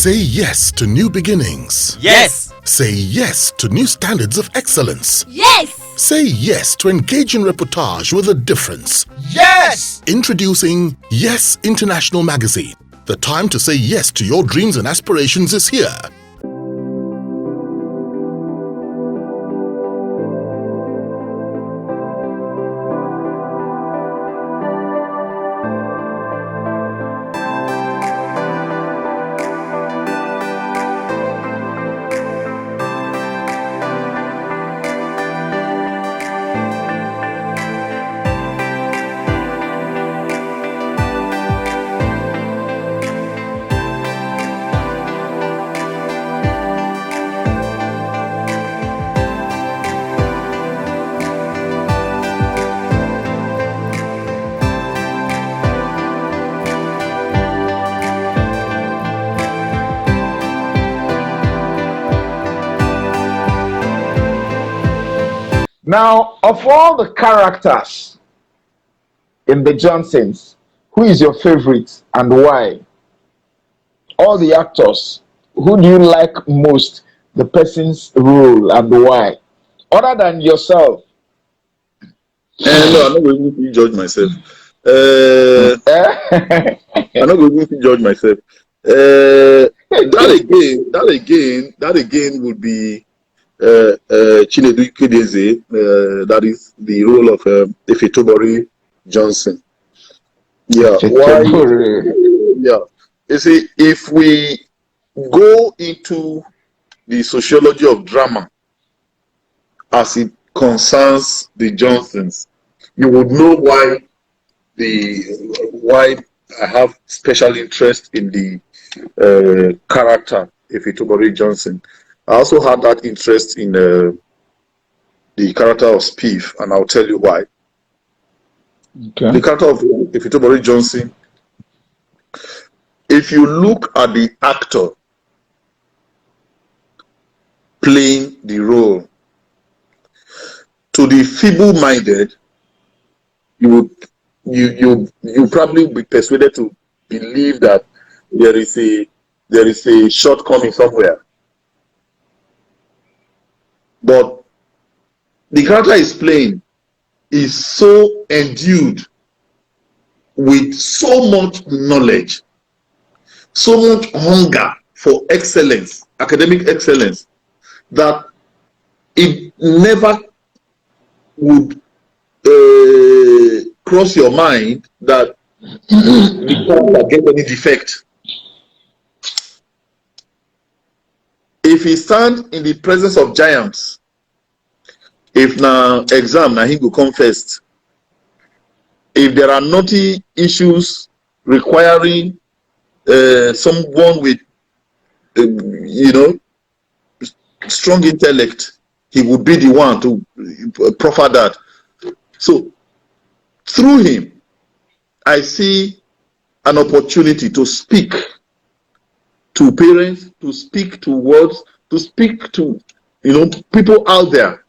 Say yes to new beginnings. Yes. Say yes to new standards of excellence. Yes. Say yes to engaging reportage with a difference. Yes. Introducing Yes International Magazine. The time to say yes to your dreams and aspirations is here. Now, of all the characters in the Johnsons, who is your favorite and why? All the actors, who do you like most, the person's role and why? Other than yourself. No, I'm not going to judge myself. I'm not going to judge myself. That again would be Chinedu Ikedieze, that is the role of Ifitobori Johnson. Yeah, why? Yeah, you see, if we go into the sociology of drama as it concerns the Johnsons, you would know why I have special interest in the character Ifitobori Johnson. I also had that interest in the character of Spiff, and I'll tell you why. Okay. The character of Ifitobori Johnson, if you look at the actor playing the role, to the feeble-minded, you probably be persuaded to believe that there is a shortcoming somewhere. But the character is playing is so endued with so much knowledge, so much hunger for excellence, academic excellence, that it never would cross your mind that the character get any defect. If he stand in the presence of giants, if now exam now he go come first. If there are naughty issues requiring someone with strong intellect, he would be the one to proffer that. So through him, I see an opportunity to speak to parents, to speak to words, to speak to people out there,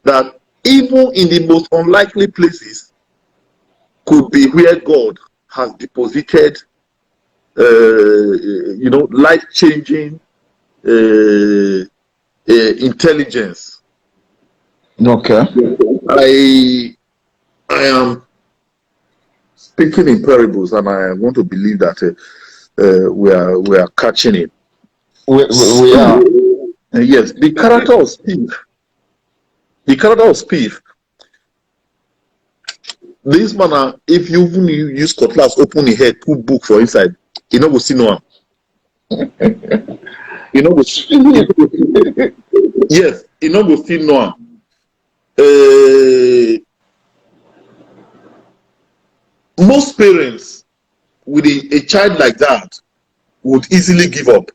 that even in the most unlikely places could be where God has deposited life-changing intelligence. Okay. I am speaking in parables, and I want to believe that we are catching it. We are. Yes, the character of Spiff. This man, if you even use cutlass, open the head, put book for inside, you know, go see no one. You know, yes, you know, go see no one. Most parents with a child like that would easily give up.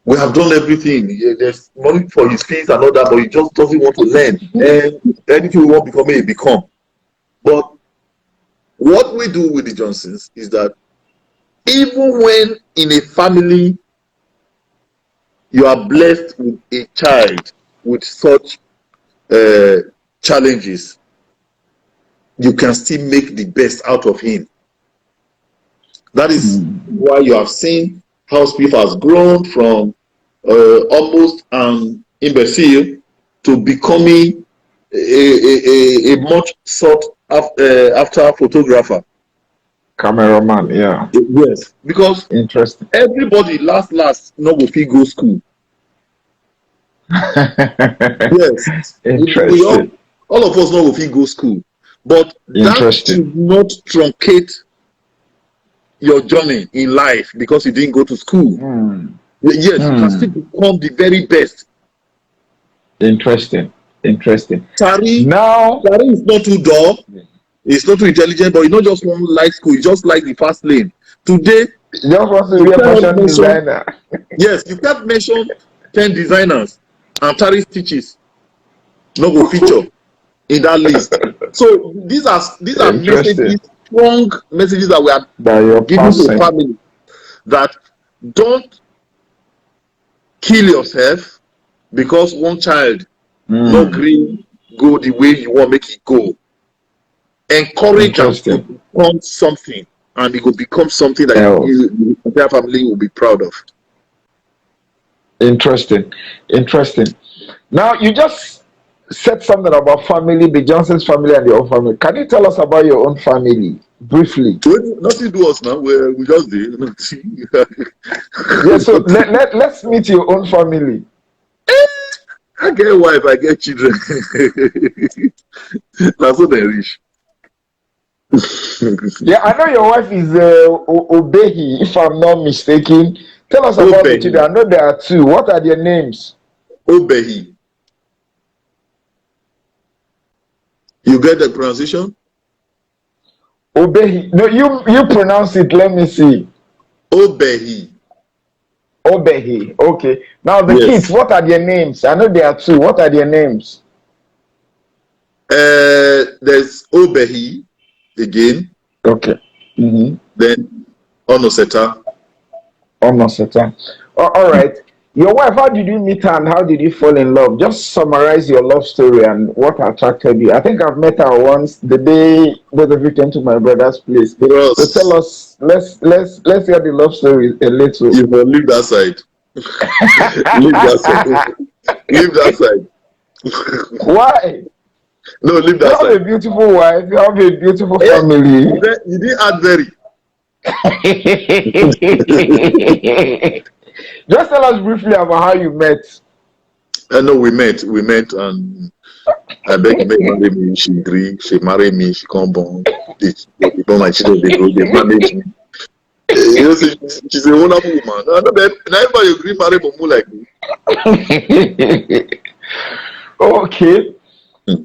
We have done everything. There's money for his fees and all that, but he just doesn't want to learn. And anything we want to become, he become. But what we do with the Johnsons is that even when in a family you are blessed with a child with such challenges, you can still make the best out of him. That is why you have seen how Spiff has grown from almost an imbecile to becoming a much sought after photographer. Cameraman, yeah. Yes, because Interesting. everybody last no go fit go school. Yes, we all of us know go fit go school, but that should not truncate your journey in life because you didn't go to school. Yes, you can still become the very best. Interesting. Tari is not too dull. He's not too intelligent, but he not just one like school. He just like the fast lane. Today, just wants to be a fashion designer. Yes, you can't mention 10 designers and Tari stitches no go feature in that list. So these are messages, strong messages that we are giving to the family, that don't kill yourself because one child no green go the way you want make it go. Encourage them to become something, and it will become something that the entire family will be proud of. Interesting. Now you just said something about family, the Johnson's family and your own family. Can you tell us about your own family briefly? Nothing to us now. We just did. Yeah, so let's meet your own family. I get a wife, I get children. That's so they rich. Yeah, I know your wife is Obehi, if I'm not mistaken. Tell us about the children. I know there are two. What are their names? Obehi. You get the pronunciation? Obehi. No, you pronounce it. Let me see. Obehi. Okay. Now the kids, what are their names? I know there are two. What are their names? There's Obehi again. Okay. Then Onoseta. All right. Your wife, how did you meet her and how did you fall in love? Just summarize your love story and what attracted you. I think I've met her once the day both of you came to my brother's place. So tell us, let's hear the love story a little. You will leave that side. Leave that side. Why? No, leave that side. You have a beautiful wife. You have a beautiful family. You didn't add very. Just tell us briefly about how you met. No, we met and I beg me marry me. She agree. She marry me. She come born. They born my children. They grow. They manage me. You know, she's a wonderful woman. Never you agree marry Momu like me. Okay.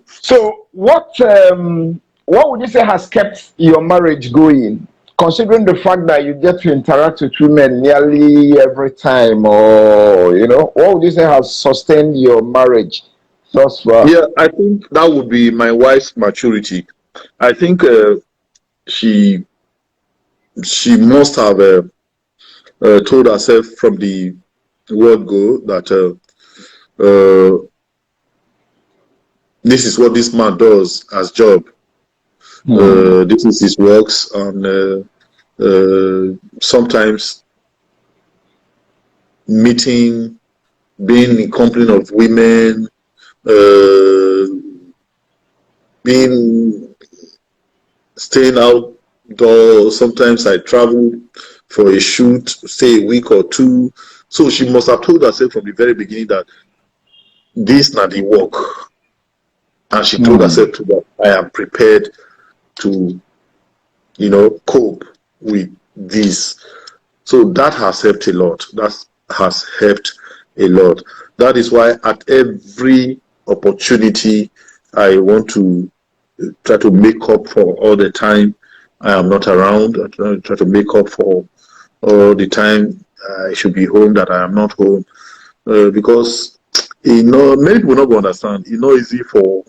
So what would you say has kept your marriage going? Considering the fact that you get to interact with women nearly every time, or what would you say has sustained your marriage thus far? Yeah, I think that would be my wife's maturity. I think she must have told herself from the word go that this is what this man does as job. This is his works, and sometimes meeting, being in company of women, staying outdoors. Sometimes I travel for a shoot, stay a week or two. So she must have told herself from the very beginning that this not the work, and she told herself that I am prepared to cope with this. So that has helped a lot. That is why at every opportunity I want to try to make up for all the time I am not around. I try to make up for all the time I should be home that I am not home, because many people not going to understand. It's not easy for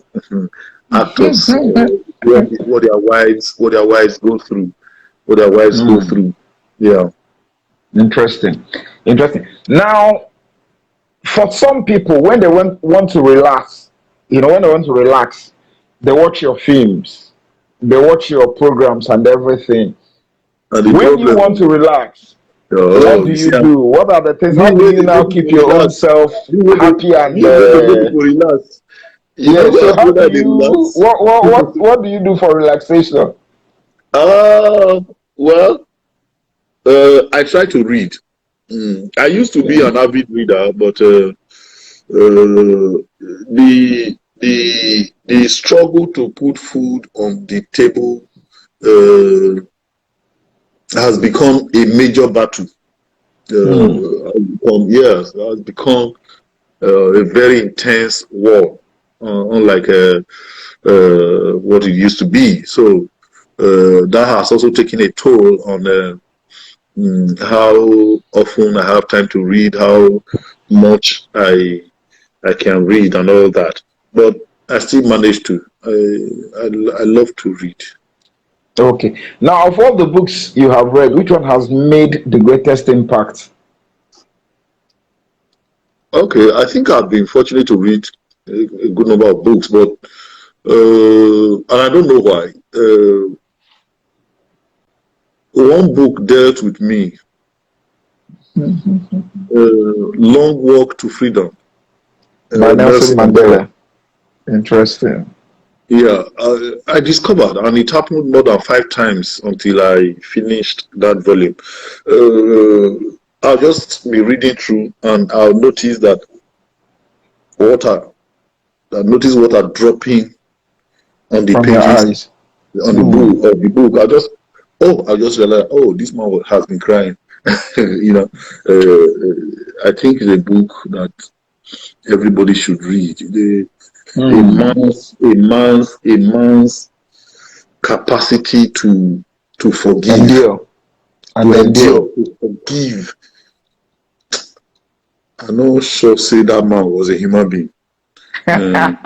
actors what their wives go through. Yeah. Interesting. Now, for some people, when they want to relax, they watch your films, they watch your programs and everything. And the When you problem, want to relax, what oh, do you you see, do? What are the things? How you do way you they now make keep people your own relax. self happy and You way they make people relax. You yeah? know So what I how do do that they you relax? what do you do for relaxation? Uh, well, I try to read. I used to be Okay. an avid reader, but the struggle to put food on the table uh, has become a major battle. Hmm. Yes, has become a very intense war, unlike what it used to be. So that has also taken a toll on how often I have time to read, how much I can read, and all that. But I still manage to. I love to read. Okay. Now, of all the books you have read, which one has made the greatest impact? Okay, I think I've been fortunate to read a good number of books, but and I don't know why. One book dealt with me, Long Walk to Freedom, By Nelson Nelson Mandela. Mandela. Interesting. Yeah, I discovered, and it happened more than 5 times until I finished that volume. I'll just be reading through, and I'll notice that water, I notice water dropping on the From your pages, eyes. on the Hmm. book, of the book. I just realized, oh, this man has been crying. you know, I think it's a book that everybody should read. Hmm. A man's capacity to forgive, Endure to and endure. endure, to forgive. I'm not sure say that man was a human being. Um,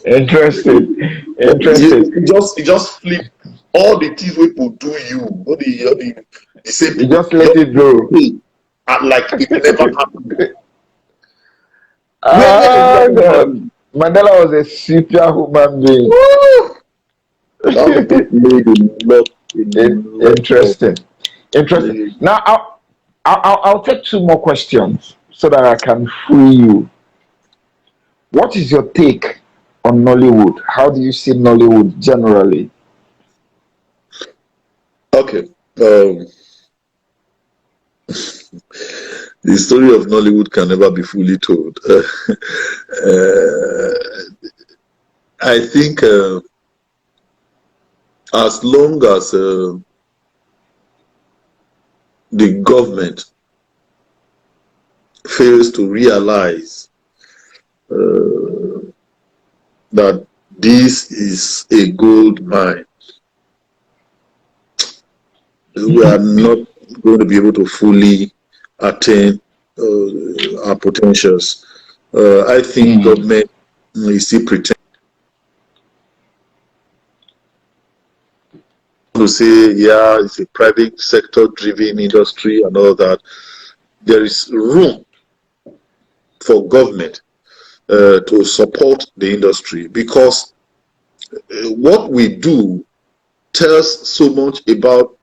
Interesting. Interesting. it just flip all the things people do you, the same You people, just you let just it flip go. it like it never happened. Where did Ah, that God. happen? Mandela was a super human being. Woo! That book made a lot of Interesting. Interesting. Now, I'll take two more questions so that I can free you. What is your take on Nollywood? How do you see Nollywood generally? okay. The story of Nollywood can never be fully told. I think as long as the government fails to realize that this is a gold mine, we are not going to be able to fully attain our potentials. I think Hmm. government is still pretending to say, yeah, it's a private sector driven industry and all that. There is room for government to support the industry because what we do tells so much about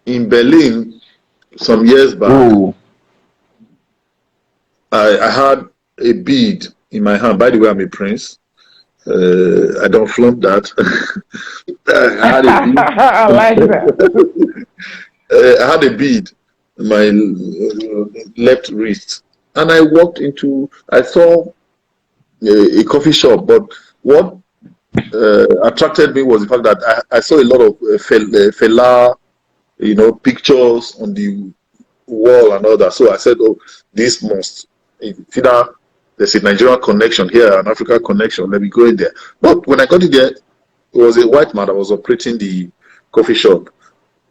in Berlin some years back. Ooh. I had a bead in my hand. By the way, I'm a prince. I don't flaunt that. I had a bead. I like that. I had a bead in my left wrist, and I walked into. I saw a coffee shop, but what attracted me was the fact that I saw a lot of fella, pictures on the wall and all that. So I said, oh, this must it's either there's a Nigerian connection here, an African connection. Let me go in there. But when I got in there, it was a white man that was operating the coffee shop.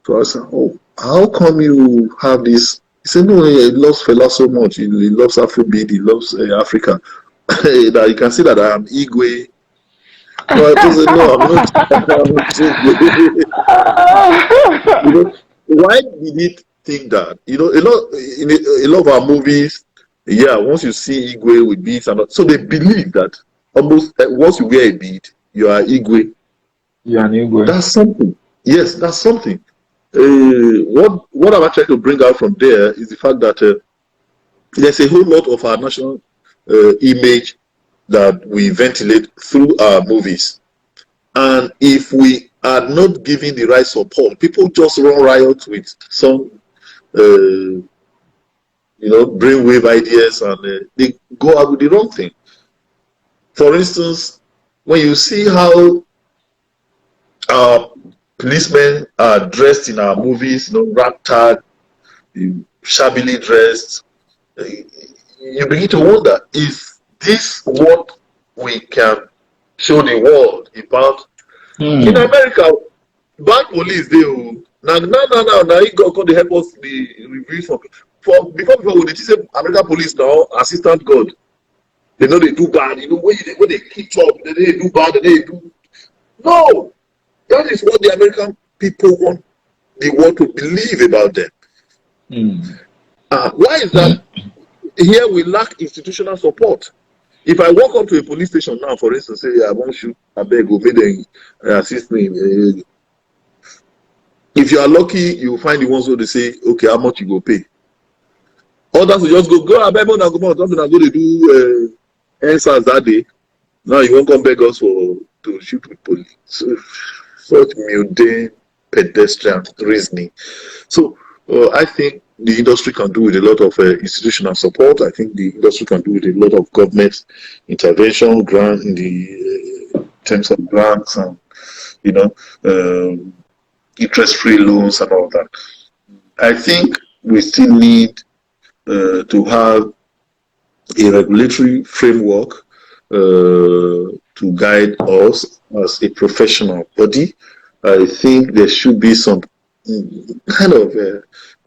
So I said, oh, how come you have this? He said, no, he loves fella so much. He loves Afrobeat. He loves Africa. That you can see that I am Igwe. So I told him, no, I'm not. I'm not Igwe. Why did he think that? A lot of our movies, yeah, once you see Igwe with beads and all, so they believe that almost once you wear a bead, you are Igwe. You are an Igwe. That's something. Yes, that's something. What I'm trying to bring out from there is the fact that there's a whole lot of our national image that we ventilate through our movies. And if we are not giving the right support, people just run riot with some, brainwave ideas, and they go out with the wrong thing. For instance, when you see how policemen are dressed in our movies, ragtag, shabbily dressed, you begin to wonder, is this what we can show the world about? In America, bad police, they now you go to help us the reviews for before we did say American police now assistant God. They know they do bad, when they keep up, they do bad, they do no. That is what the American people want the world to believe about them. Why is that? Here we lack institutional support. If I walk up to a police station now, for instance, say I won't shoot, I beg, obey them, assist me. If you are lucky, you will find the ones who they say, okay, how much you go pay. Others will just go, I beg, go to do answers that day. Now you won't come beg us to shoot with police. So, such mundane, pedestrian reasoning. So I think the industry can do with a lot of institutional support. I think the industry can do with a lot of government intervention, grant in the terms of grants and interest-free loans and all that. I think we still need to have a regulatory framework to guide us as a professional body. I think there should be some kind of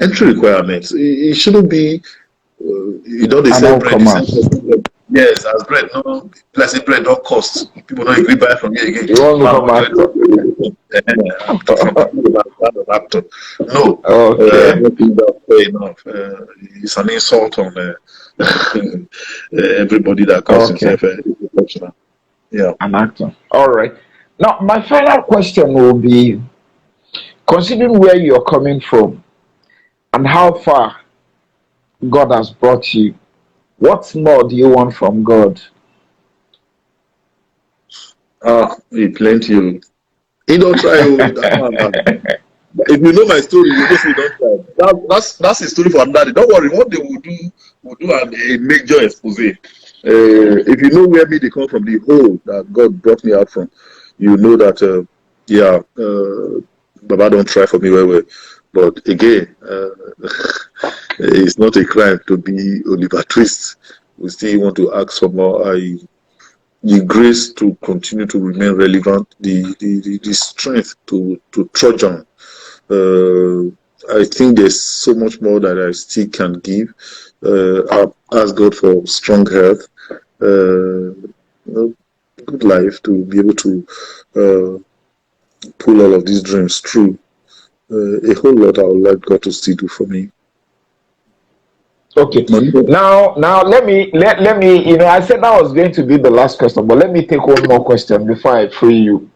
entry requirements. It shouldn't be, they say bread. Yes, as bread. No, plastic bread don't cost. People don't agree buy from here again. You want to No, fair enough. It's an insult on everybody that calls himself a professional. Yeah, an actor. All right. Now, my final question will be: considering where you're coming from and how far God has brought you, what more do you want from God? Plenty. He don't try. If you know my story, you just say don't try. That's a story for another day. Don't worry. What they will do a major expose. If you know where they come from, the hole that God brought me out from, you know that Baba don't try for me well. But again, it's not a crime to be Oliver Twist. We still want to ask for more. The grace to continue to remain relevant, the strength to trudge on. I think there's so much more that I still can give. I ask God for strong health, good life to be able to pull all of these dreams through. A whole lot I would like God to still do for me. Okay. Now let me. I said that was going to be the last question, but let me take one more question before I free you.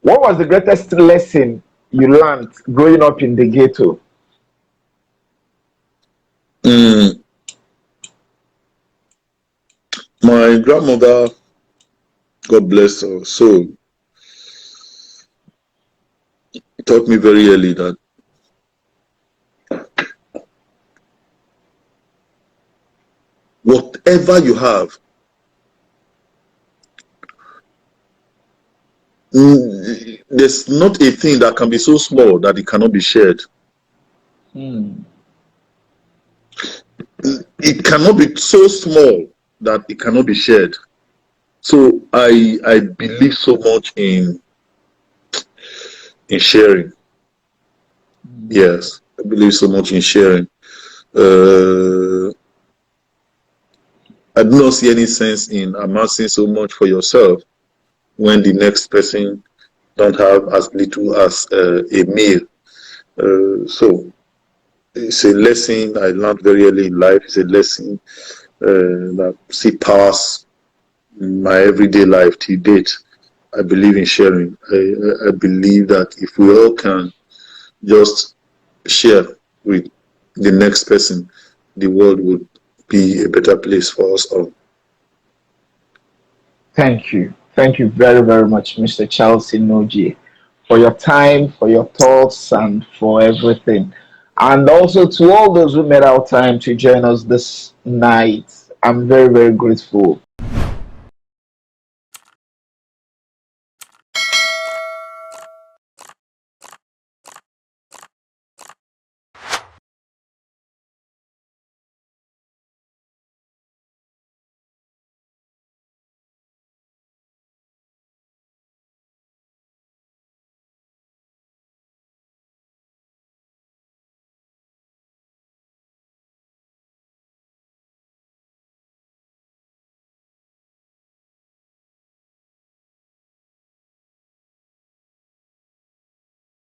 What was the greatest lesson you learned growing up in the ghetto? My grandmother, God bless her soul, taught me very early that whatever you have, there's not a thing that can be so small that it cannot be shared. It cannot be so small that it cannot be shared. So I believe so much in sharing. Yes, I believe so much in sharing. I do not see any sense in amassing so much for yourself when the next person don't have as little as a meal. So it's a lesson I learned very early in life. It's a lesson that see pass my everyday life till date. I believe in sharing. I believe that if we all can just share with the next person, the world would be a better place for us all. Thank you. Thank you very, very much, Mr. Charles Inojie, for your time, for your thoughts, and for everything. And also to all those who made our time to join us this night. I'm very, very grateful.